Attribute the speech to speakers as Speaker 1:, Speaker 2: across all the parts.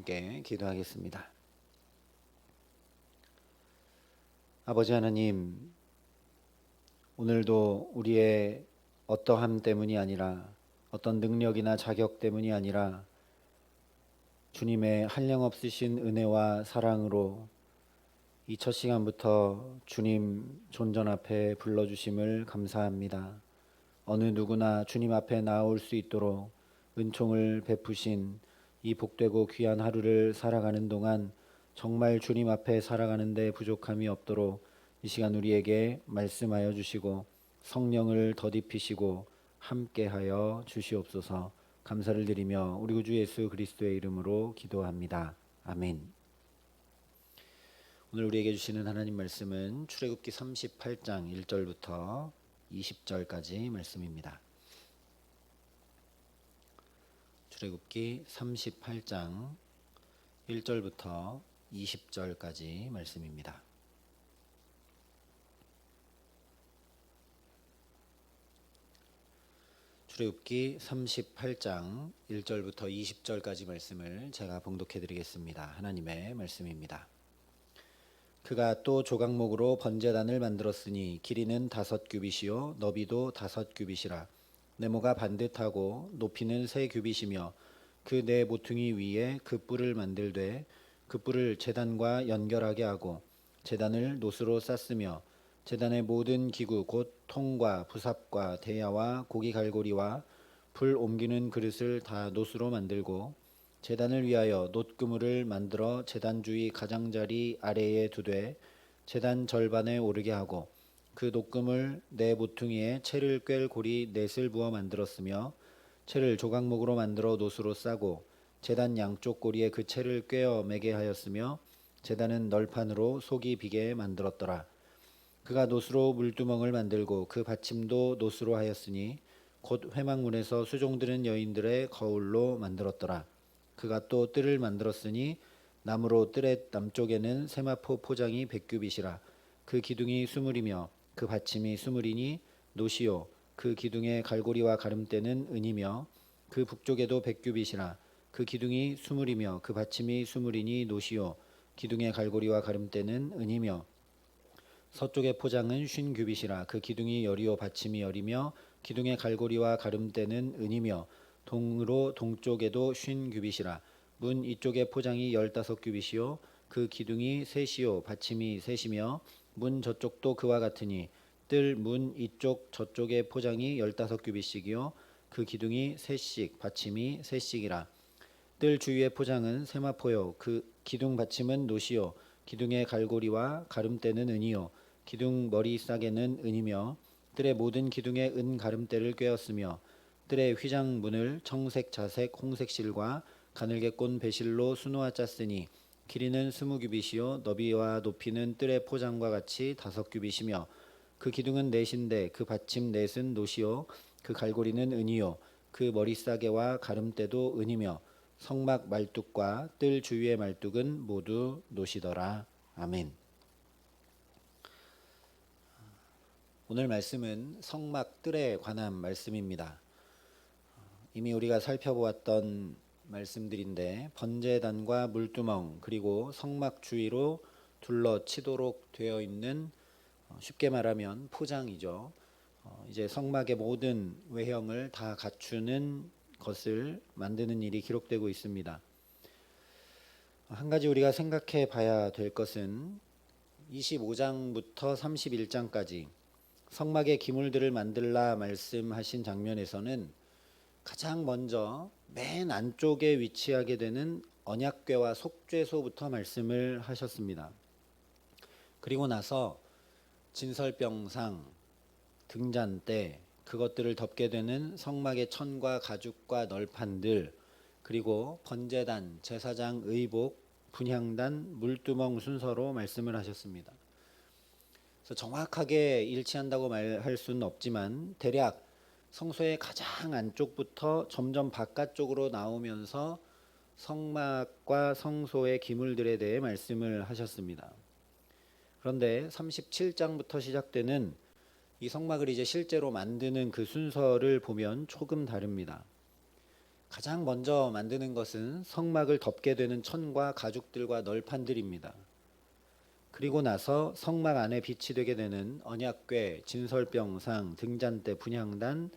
Speaker 1: 함께 기도하겠습니다. 아버지 하나님, 오늘도 우리의 어떠함 때문이 아니라 어떤 능력이나 자격 때문이 아니라 주님의 한량없으신 은혜와 사랑으로 이 첫 시간부터 주님 존전 앞에 불러주심을 감사합니다. 어느 누구나 주님 앞에 나올 수 있도록 은총을 베푸신 이 복되고 귀한 하루를 살아가는 동안 정말 주님 앞에 살아가는 데 부족함이 없도록 이 시간 우리에게 말씀하여 주시고 성령을 덧입히시고 함께하여 주시옵소서. 감사를 드리며 우리 구주 예수 그리스도의 이름으로 기도합니다. 아멘. 오늘 우리에게 주시는 하나님 말씀은 출애굽기 38장 1절부터 20절까지 말씀입니다. 출애굽기 38장 1절부터 20절까지 말씀입니다. 출애굽기 38장 1절부터 20절까지 말씀을 제가 봉독해 드리겠습니다. 하나님의 말씀입니다. 그가 또 조각목으로 번제단을 만들었으니 길이는 5규빗이요 너비도 5규빗이라. 네모가 반듯하고 높이는 3규빗이며 그 네 모퉁이 위에 그 뿔을 만들되 그 뿔을 제단과 연결하게 하고 제단을 노스로 쌌으며 제단의 모든 기구 곧 통과 부삽과 대야와 고기 갈고리와 불 옮기는 그릇을 다 노스로 만들고 제단을 위하여 놋그물을 만들어 제단 주위 가장자리 아래에 두되 제단 절반에 오르게 하고 그 놋그물 네 모퉁이에 채를 꿰 고리 넷을 부어 만들었으며 채를 조각목으로 만들어 놋으로 싸고 제단 양쪽 고리에 그 채를 꿰어 매게 하였으며 제단은 널판으로 속이 비게 만들었더라. 그가 놋으로 물두멍을 만들고 그 받침도 놋으로 하였으니 곧 회막문에서 수종드는 여인들의 거울로 만들었더라. 그가 또 뜰을 만들었으니 나무로 뜰의 남쪽에는 세마포 포장이 100규빗이라. 그 기둥이 20이며 그 받침이 20이니 놋이요 그 기둥의 갈고리와 가름대는 은이며 그 북쪽에도 100규빗이라. 그 기둥이 20이며 그 받침이 20이니 놋이요 기둥의 갈고리와 가름대는 은이며 서쪽의 포장은 50규빗이라. 그 기둥이 열이요 받침이 열이며 기둥의 갈고리와 가름대는 은이며 동으로 동쪽에도 50규빗이라. 문 이쪽의 포장이 15규빗이요 그 기둥이 셋이요 받침이 셋이며 문 저쪽도 그와 같으니 뜰 문 이쪽 저쪽의 포장이 15규빗씩이요 그 기둥이 셋씩 받침이 셋씩이라. 뜰 주위의 포장은 세마포요 그 기둥 받침은 놋이요 기둥의 갈고리와 가름대는 은이요 기둥 머리 싸개는 은이며 뜰의 모든 기둥에 은 가름대를 꿰었으며 뜰의 휘장문을 청색 자색 홍색 실과 가늘게 꼰 배실로 수놓아 짰으니 길이는 20규빗이요 너비와 높이는 뜰의 포장과 같이 5규빗이며 그 기둥은 넷인데 그 받침 넷은 놋이요 그 갈고리는 은이요 그 머리 싸개와 가름대도 은이며 성막 말뚝과 뜰 주위의 말뚝은 모두 놋이더라. 아멘. 오늘 말씀은 성막 뜰에 관한 말씀입니다. 이미 우리가 살펴보았던 말씀들인데 번제단과 물두멍 그리고 성막 주위로 둘러치도록 되어 있는 쉽게 말하면 포장이죠. 이제 성막의 모든 외형을 다 갖추는 것을 만드는 일이 기록되고 있습니다. 한 가지 우리가 생각해 봐야 될 것은 25장부터 31장까지 성막의 기물들을 만들라 말씀하신 장면에서는 가장 먼저 맨 안쪽에 위치하게 되는 언약궤와 속죄소부터 말씀을 하셨습니다. 그리고 나서 진설병상, 등잔대, 그것들을 덮게 되는 성막의 천과 가죽과 널판들, 그리고 번제단, 제사장 의복, 분향단, 물두멍 순서로 말씀을 하셨습니다. 그래서 정확하게 일치한다고 말할 수는 없지만 대략 성소의 가장 안쪽부터 점점 바깥쪽으로 나오면서 성막과 성소의 기물들에 대해 말씀을 하셨습니다. 그런데 37장부터 시작되는 이 성막을 이제 실제로 만드는 그 순서를 보면 조금 다릅니다. 가장 먼저 만드는 것은 성막을 덮게 되는 천과 가죽들과 널판들입니다. 그리고 나서 성막 안에 빛이 되게 되는 언약궤, 진설병상, 등잔대, 분향단,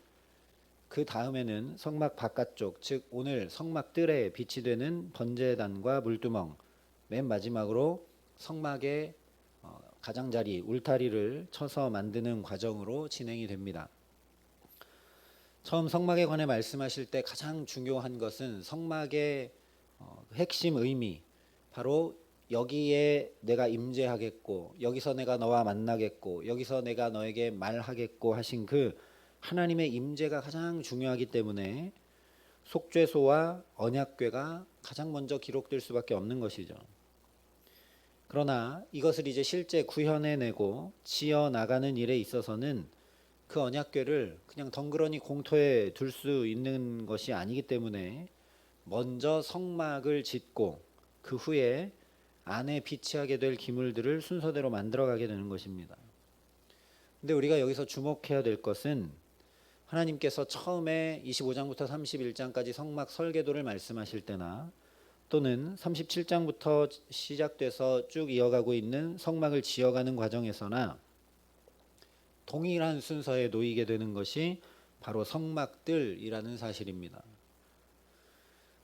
Speaker 1: 그 다음에는 성막 바깥쪽, 즉 오늘 성막 뜰에 빛이 되는 번제단과 물두멍, 맨 마지막으로 성막의 가장자리, 울타리를 쳐서 만드는 과정으로 진행이 됩니다. 처음 성막에 관해 말씀하실 때 가장 중요한 것은 성막의 핵심 의미, 바로 여기에 내가 임재하겠고, 여기서 내가 너와 만나겠고, 여기서 내가 너에게 말하겠고 하신 그 하나님의 임재가 가장 중요하기 때문에 속죄소와 언약궤가 가장 먼저 기록될 수밖에 없는 것이죠. 그러나 이것을 이제 실제 구현해내고 지어나가는 일에 있어서는 그 언약궤를 그냥 덩그러니 공터에 둘 수 있는 것이 아니기 때문에 먼저 성막을 짓고 그 후에 안에 비치하게 될 기물들을 순서대로 만들어가게 되는 것입니다. 근데 우리가 여기서 주목해야 될 것은 하나님께서 처음에 25장부터 31장까지 성막 설계도를 말씀하실 때나 또는 37장부터 시작돼서 쭉 이어가고 있는 성막을 지어가는 과정에서나 동일한 순서에 놓이게 되는 것이 바로 성막들이라는 사실입니다.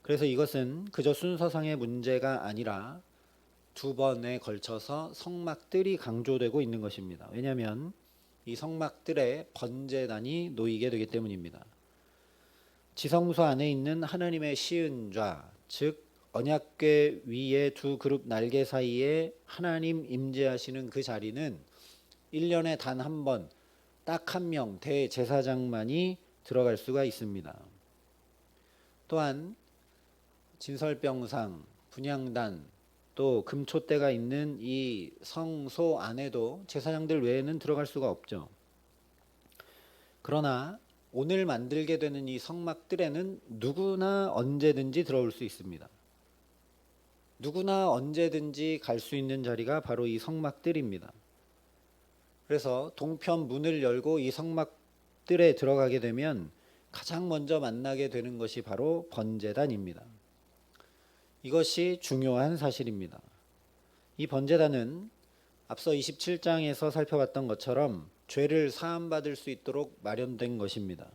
Speaker 1: 그래서 이것은 그저 순서상의 문제가 아니라 두 번에 걸쳐서 성막들이 강조되고 있는 것입니다. 왜냐하면 이 성막들에 번제단이 놓이게 되기 때문입니다. 지성소 안에 있는 하나님의 시은좌, 즉 언약궤 위에 두 그룹 날개 사이에 하나님 임재하시는 그 자리는 1년에 단 한 번, 딱 한 명 대제사장만이 들어갈 수가 있습니다. 또한 진설병상, 분향단, 또 금촛대가 있는 이 성소 안에도 제사장들 외에는 들어갈 수가 없죠. 그러나 오늘 만들게 되는 이 성막들에는 누구나 언제든지 들어올 수 있습니다. 누구나 언제든지 갈 수 있는 자리가 바로 이 성막들입니다. 그래서 동편 문을 열고 이 성막들에 들어가게 되면 가장 먼저 만나게 되는 것이 바로 번제단입니다. 이것이 중요한 사실입니다. 이 번제단은 앞서 27장에서 살펴봤던 것처럼 죄를 사함받을 수 있도록 마련된 것입니다.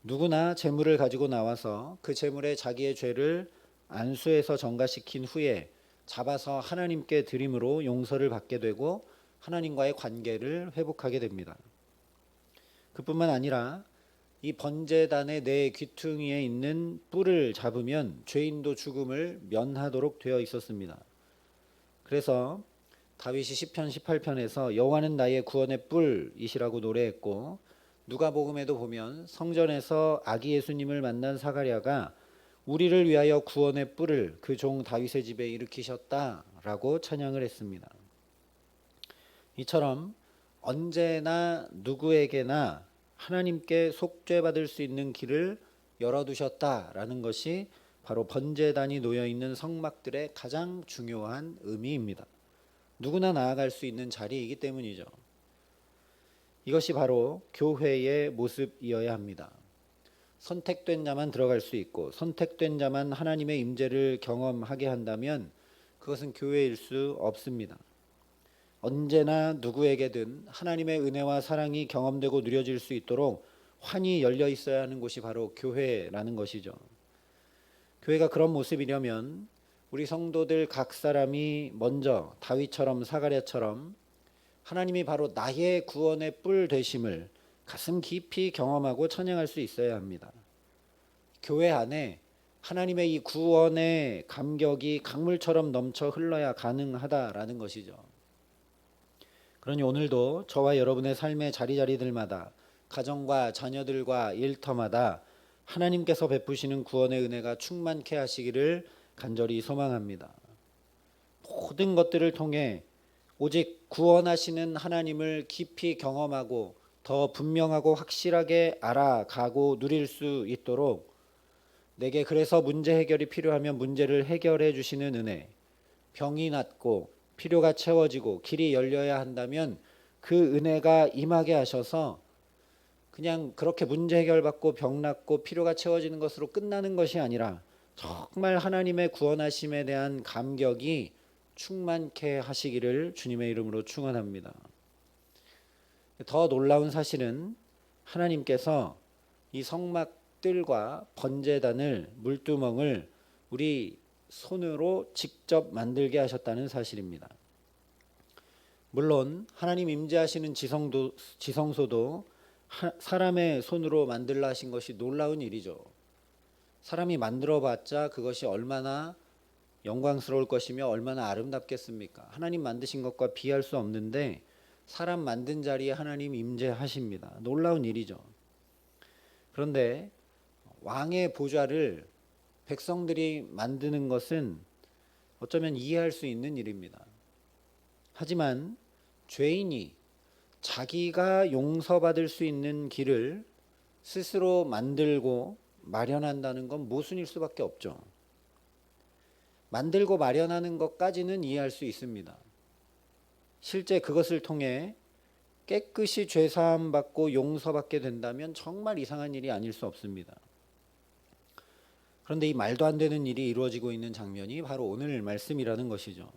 Speaker 1: 누구나 제물을 가지고 나와서 그 제물에 자기의 죄를 안수해서 전가시킨 후에 잡아서 하나님께 드림으로 용서를 받게 되고 하나님과의 관계를 회복하게 됩니다. 그뿐만 아니라 이 번제단의 내 귀퉁이에 있는 뿔을 잡으면 죄인도 죽음을 면하도록 되어 있었습니다. 그래서 다윗이 시편 18편에서 여호와는 나의 구원의 뿔이시라고 노래했고, 누가복음에도 보면 성전에서 아기 예수님을 만난 사가랴가 우리를 위하여 구원의 뿔을 그 종 다윗의 집에 일으키셨다라고 찬양을 했습니다. 이처럼 언제나 누구에게나 하나님께 속죄받을 수 있는 길을 열어두셨다라는 것이 바로 번제단이 놓여있는 성막들의 가장 중요한 의미입니다. 누구나 나아갈 수 있는 자리이기 때문이죠. 이것이 바로 교회의 모습이어야 합니다. 선택된 자만 들어갈 수 있고 선택된 자만 하나님의 임재를 경험하게 한다면 그것은 교회일 수 없습니다. 언제나 누구에게든 하나님의 은혜와 사랑이 경험되고 누려질 수 있도록 환히 열려 있어야 하는 곳이 바로 교회라는 것이죠. 교회가 그런 모습이려면 우리 성도들 각 사람이 먼저 다윗처럼 사가랴처럼 하나님이 바로 나의 구원의 뿔 되심을 가슴 깊이 경험하고 찬양할 수 있어야 합니다. 교회 안에 하나님의 이 구원의 감격이 강물처럼 넘쳐 흘러야 가능하다라는 것이죠. 그러니 오늘도 저와 여러분의 삶의 자리자리들마다 가정과 자녀들과 일터마다 하나님께서 베푸시는 구원의 은혜가 충만케 하시기를 간절히 소망합니다. 모든 것들을 통해 오직 구원하시는 하나님을 깊이 경험하고 더 분명하고 확실하게 알아가고 누릴 수 있도록 내게 그래서 문제 해결이 필요하면 문제를 해결해 주시는 은혜, 병이 낫고 필요가 채워지고 길이 열려야 한다면 그 은혜가 임하게 하셔서 그냥 그렇게 문제 해결받고 병 낫고 필요가 채워지는 것으로 끝나는 것이 아니라 정말 하나님의 구원하심에 대한 감격이 충만케 하시기를 주님의 이름으로 축원합니다. 더 놀라운 사실은 하나님께서 이 성막들과 번제단을 물두멍을 우리 손으로 직접 만들게 하셨다는 사실입니다. 물론 하나님 임재하시는 지성소도 사람의 손으로 만들라 하신 것이 놀라운 일이죠. 사람이 만들어봤자 그것이 얼마나 영광스러울 것이며 얼마나 아름답겠습니까? 하나님 만드신 것과 비할 수 없는데 사람 만든 자리에 하나님 임재하십니다. 놀라운 일이죠. 그런데 왕의 보좌를 백성들이 만드는 것은 어쩌면 이해할 수 있는 일입니다. 하지만 죄인이 자기가 용서받을 수 있는 길을 스스로 만들고 마련한다는 건 모순일 수밖에 없죠. 만들고 마련하는 것까지는 이해할 수 있습니다. 실제 그것을 통해 깨끗이 죄사함 받고 용서받게 된다면 정말 이상한 일이 아닐 수 없습니다. 그런데 이 말도 안 되는 일이 이루어지고 있는 장면이 바로 오늘 말씀이라는 것이죠.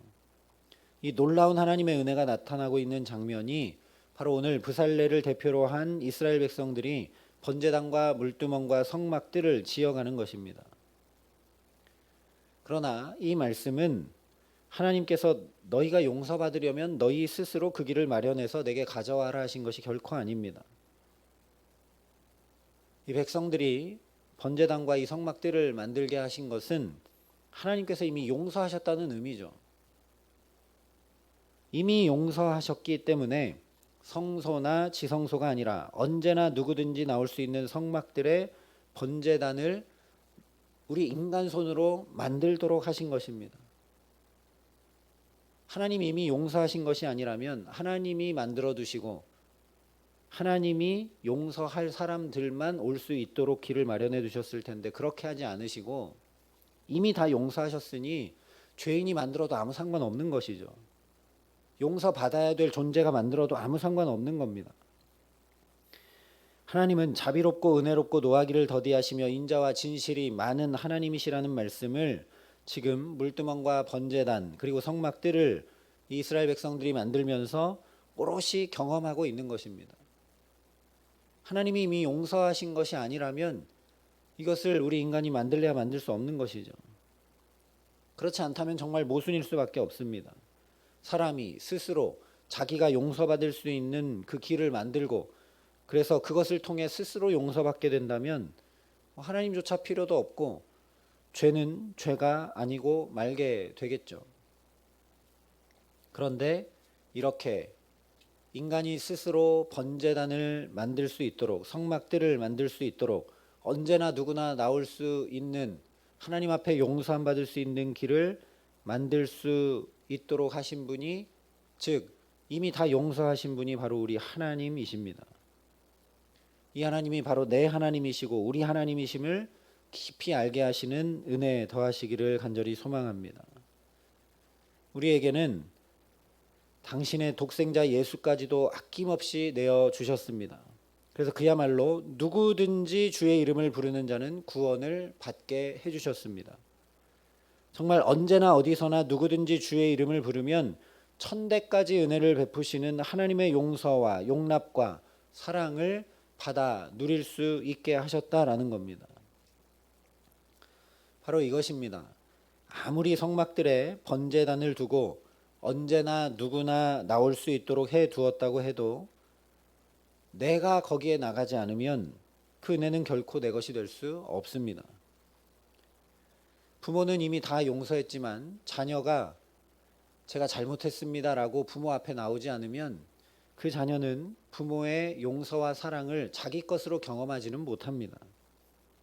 Speaker 1: 이 놀라운 하나님의 은혜가 나타나고 있는 장면이 바로 오늘 부살레를 대표로 한 이스라엘 백성들이 번제단과 물두멍과 성막들을 지어가는 것입니다. 그러나 이 말씀은 하나님께서 너희가 용서받으려면 너희 스스로 그 길을 마련해서 내게 가져와라 하신 것이 결코 아닙니다. 이 백성들이 번제단과 이 성막들을 만들게 하신 것은 하나님께서 이미 용서하셨다는 의미죠. 이미 용서하셨기 때문에 성소나 지성소가 아니라 언제나 누구든지 나올 수 있는 성막들의 번제단을 우리 인간 손으로 만들도록 하신 것입니다. 하나님이 이미 용서하신 것이 아니라면 하나님이 만들어 두시고 하나님이 용서할 사람들만 올 수 있도록 길을 마련해 두셨을 텐데 그렇게 하지 않으시고 이미 다 용서하셨으니 죄인이 만들어도 아무 상관없는 것이죠. 용서받아야 될 존재가 만들어도 아무 상관없는 겁니다. 하나님은 자비롭고 은혜롭고 노하기를 더디하시며 인자와 진실이 많은 하나님이시라는 말씀을 지금 물두멍과 번제단 그리고 성막들을 이스라엘 백성들이 만들면서 오롯이 경험하고 있는 것입니다. 하나님이 이미 용서하신 것이 아니라면 이것을 우리 인간이 만들래야 만들 수 없는 것이죠. 그렇지 않다면 정말 모순일 수밖에 없습니다. 사람이 스스로 자기가 용서받을 수 있는 그 길을 만들고 그래서 그것을 통해 스스로 용서받게 된다면 하나님조차 필요도 없고 죄는 죄가 아니고 말게 되겠죠. 그런데 이렇게 인간이 스스로 번제단을 만들 수 있도록 성막들을 만들 수 있도록 언제나 누구나 나올 수 있는 하나님 앞에 용서함 받을 수 있는 길을 만들 수 있도록 하신 분이 즉 이미 다 용서하신 분이 바로 우리 하나님이십니다. 이 하나님이 바로 내 하나님이시고 우리 하나님이심을 깊이 알게 하시는 은혜 더하시기를 간절히 소망합니다. 우리에게는 당신의 독생자 예수까지도 아낌없이 내어주셨습니다. 그래서 그야말로 누구든지 주의 이름을 부르는 자는 구원을 받게 해주셨습니다. 정말 언제나 어디서나 누구든지 주의 이름을 부르면 천대까지 은혜를 베푸시는 하나님의 용서와 용납과 사랑을 받아 누릴 수 있게 하셨다라는 겁니다. 바로 이것입니다. 아무리 성막들에 번제단을 두고 언제나 누구나 나올 수 있도록 해 두었다고 해도 내가 거기에 나가지 않으면 그 은혜는 결코 내 것이 될 수 없습니다. 부모는 이미 다 용서했지만 자녀가 제가 잘못했습니다라고 부모 앞에 나오지 않으면 그 자녀는 부모의 용서와 사랑을 자기 것으로 경험하지는 못합니다.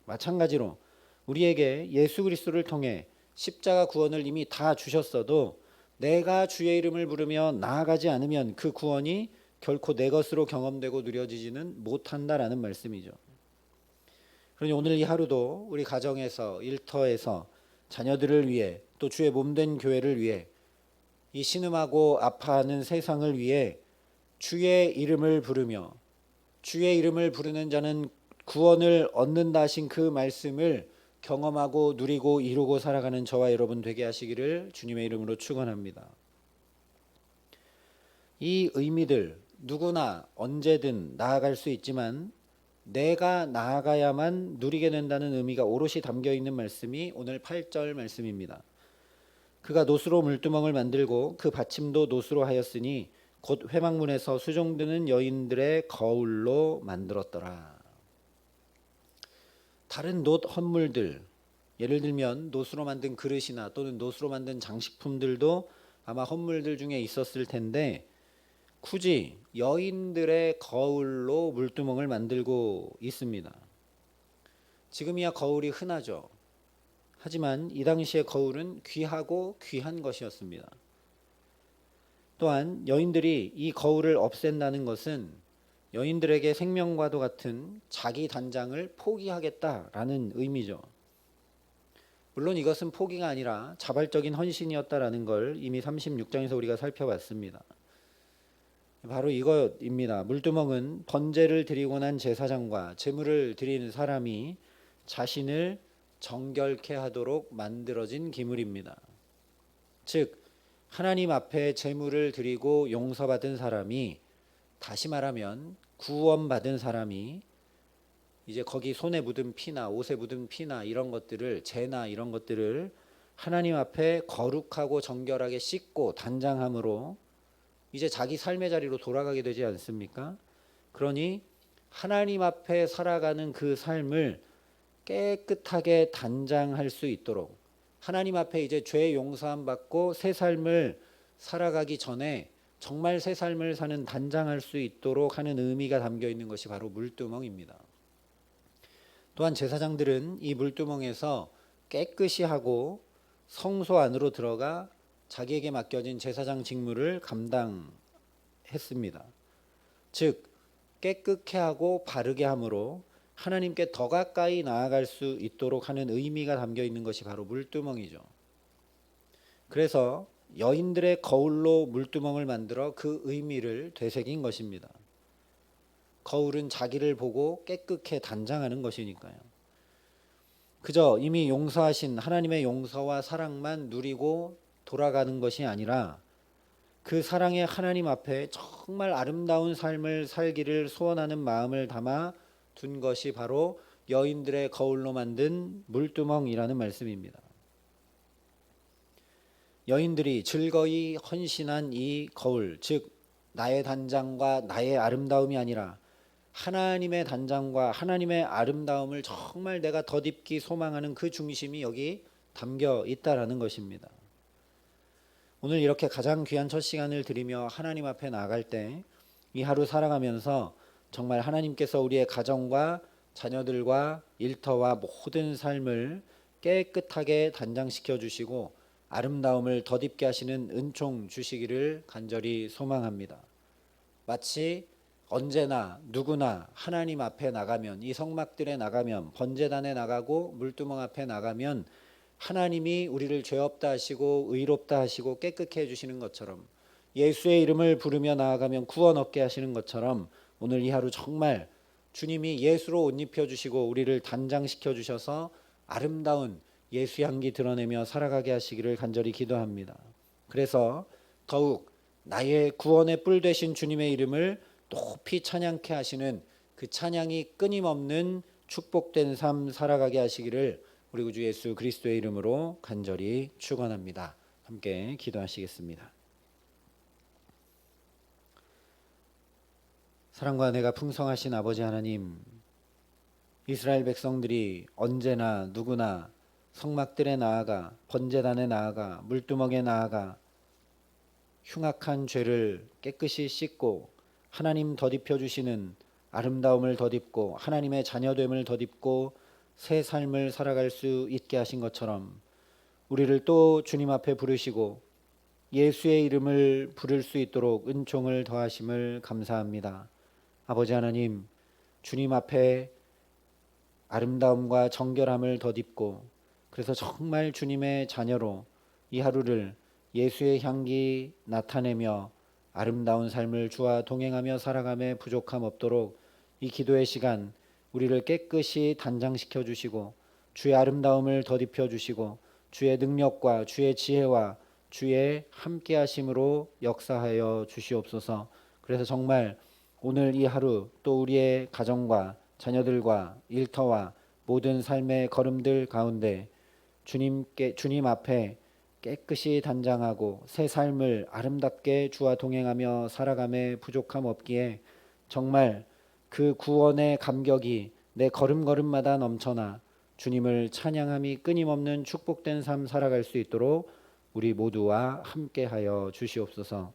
Speaker 1: 마찬가지로 우리에게 예수 그리스도를 통해 십자가 구원을 이미 다 주셨어도 내가 주의 이름을 부르며 나아가지 않으면 그 구원이 결코 내 것으로 경험되고 누려지지는 못한다라는 말씀이죠. 그러니 오늘 이 하루도 우리 가정에서 일터에서 자녀들을 위해 또 주의 몸된 교회를 위해 이 신음하고 아파하는 세상을 위해 주의 이름을 부르며 주의 이름을 부르는 자는 구원을 얻는다 하신 그 말씀을 경험하고 누리고 이루고 살아가는 저와 여러분 되게 하시기를 주님의 이름으로 축원합니다. 이 의미들 누구나 언제든 나아갈 수 있지만 내가 나아가야만 누리게 된다는 의미가 오롯이 담겨 있는 말씀이 오늘 8절 말씀입니다. 그가 노수로 물두멍을 만들고 그 받침도 노수로 하였으니 곧 회막문에서 수종드는 여인들의 거울로 만들었더라. 다른 놋 헌물들, 예를 들면 노수로 만든 그릇이나 또는 노수로 만든 장식품들도 아마 헌물들 중에 있었을 텐데 굳이 여인들의 거울로 물두멍을 만들고 있습니다. 지금이야 거울이 흔하죠. 하지만 이 당시의 거울은 귀하고 귀한 것이었습니다. 또한 여인들이 이 거울을 없앤다는 것은 여인들에게 생명과도 같은 자기 단장을 포기하겠다라는 의미죠. 물론 이것은 포기가 아니라 자발적인 헌신이었다라는 걸 이미 36장에서 우리가 살펴봤습니다. 바로 이것입니다. 물두멍은 번제를 드리고 난 제사장과 제물을 드리는 사람이 자신을 정결케 하도록 만들어진 기물입니다. 즉 하나님 앞에 제물을 드리고 용서받은 사람이, 다시 말하면 구원받은 사람이 이제 거기 손에 묻은 피나 옷에 묻은 피나 이런 것들을, 죄나 이런 것들을 하나님 앞에 거룩하고 정결하게 씻고 단장함으로 이제 자기 삶의 자리로 돌아가게 되지 않습니까? 그러니 하나님 앞에 살아가는 그 삶을 깨끗하게 단장할 수 있도록, 하나님 앞에 이제 죄 용서함 받고 새 삶을 살아가기 전에 정말 새 삶을 사는 단장할 수 있도록 하는 의미가 담겨 있는 것이 바로 물두멍입니다. 또한 제사장들은 이 물두멍에서 깨끗이 하고 성소 안으로 들어가 자기에게 맡겨진 제사장 직무를 감당했습니다. 즉 깨끗게 하고 바르게 함으로 하나님께 더 가까이 나아갈 수 있도록 하는 의미가 담겨 있는 것이 바로 물두멍이죠. 그래서 여인들의 거울로 물두멍을 만들어 그 의미를 되새긴 것입니다. 거울은 자기를 보고 깨끗게 단장하는 것이니까요. 그저 이미 용서하신 하나님의 용서와 사랑만 누리고 돌아가는 것이 아니라 그 사랑의 하나님 앞에 정말 아름다운 삶을 살기를 소원하는 마음을 담아 둔 것이 바로 여인들의 거울로 만든 물두멍이라는 말씀입니다. 여인들이 즐거이 헌신한 이 거울, 즉 나의 단장과 나의 아름다움이 아니라 하나님의 단장과 하나님의 아름다움을 정말 내가 덧입기 소망하는 그 중심이 여기 담겨 있다라는 것입니다. 오늘 이렇게 가장 귀한 첫 시간을 드리며 하나님 앞에 나아갈 때 이 하루 살아가면서 정말 하나님께서 우리의 가정과 자녀들과 일터와 모든 삶을 깨끗하게 단장시켜 주시고 아름다움을 덧입게 하시는 은총 주시기를 간절히 소망합니다. 마치 언제나 누구나 하나님 앞에 나가면, 이 성막들에 나가면, 번제단에 나가고 물두멍 앞에 나가면 하나님이 우리를 죄 없다 하시고 의롭다 하시고 깨끗게 해주시는 것처럼, 예수의 이름을 부르며 나아가면 구원 얻게 하시는 것처럼 오늘 이 하루 정말 주님이 예수로 옷 입혀주시고 우리를 단장시켜 주셔서 아름다운 예수 향기 드러내며 살아가게 하시기를 간절히 기도합니다. 그래서 더욱 나의 구원의 뿔 되신 주님의 이름을 높이 찬양케 하시는 그 찬양이 끊임없는 축복된 삶 살아가게 하시기를 우리 구주 예수 그리스도의 이름으로 간절히 축원합니다. 함께 기도하시겠습니다. 사랑과 은혜가 풍성하신 아버지 하나님, 이스라엘 백성들이 언제나 누구나 성막들에 나아가, 번제단에 나아가, 물두멍에 나아가 흉악한 죄를 깨끗이 씻고 하나님 덧입혀 주시는 아름다움을 덧입고 하나님의 자녀됨을 덧입고 새 삶을 살아갈 수 있게 하신 것처럼 우리를 또 주님 앞에 부르시고 예수의 이름을 부를 수 있도록 은총을 더하심을 감사합니다. 아버지 하나님, 주님 앞에 아름다움과 정결함을 덧입고 그래서 정말 주님의 자녀로 이 하루를 예수의 향기 나타내며 아름다운 삶을 주와 동행하며 살아감에 부족함 없도록 이 기도의 시간 우리를 깨끗이 단장시켜 주시고 주의 아름다움을 덧입혀 주시고 주의 능력과 주의 지혜와 주의 함께하심으로 역사하여 주시옵소서. 그래서 정말 오늘 이 하루 또 우리의 가정과 자녀들과 일터와 모든 삶의 걸음들 가운데 주님 앞에 깨끗이 단장하고 새 삶을 아름답게 주와 동행하며 살아감에 부족함 없기에 정말 그 구원의 감격이 내 걸음걸음마다 넘쳐나 주님을 찬양함이 끊임없는 축복된 삶 살아갈 수 있도록 우리 모두와 함께하여 주시옵소서.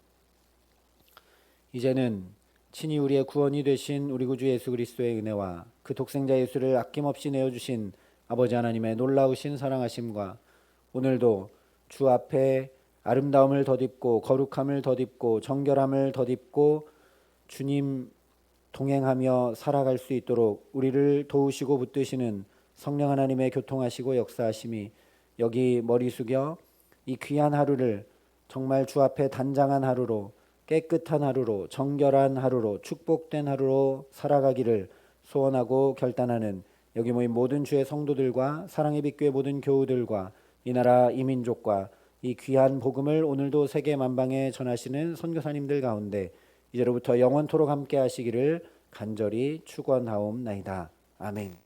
Speaker 1: 이제는 친히 우리의 구원이 되신 우리 구주 예수 그리스도의 은혜와 그 독생자 예수를 아낌없이 내어주신 아버지 하나님의 놀라우신 사랑하심과 오늘도 주 앞에 아름다움을 덧입고 거룩함을 덧입고 정결함을 덧입고 주님 동행하며 살아갈 수 있도록 우리를 도우시고 붙드시는 성령 하나님의 교통하시고 역사하심이 여기 머리 숙여 이 귀한 하루를 정말 주 앞에 단장한 하루로 깨끗한 하루로 정결한 하루로 축복된 하루로 살아가기를 소원하고 결단하는 여기 모인 모든 주의 성도들과 사랑의 빛교회 모든 교우들과 이 나라 이 민족과 이 귀한 복음을 오늘도 세계 만방에 전하시는 선교사님들 가운데 이제로부터 영원토록 함께 하시기를 간절히 축원하옵나이다. 아멘.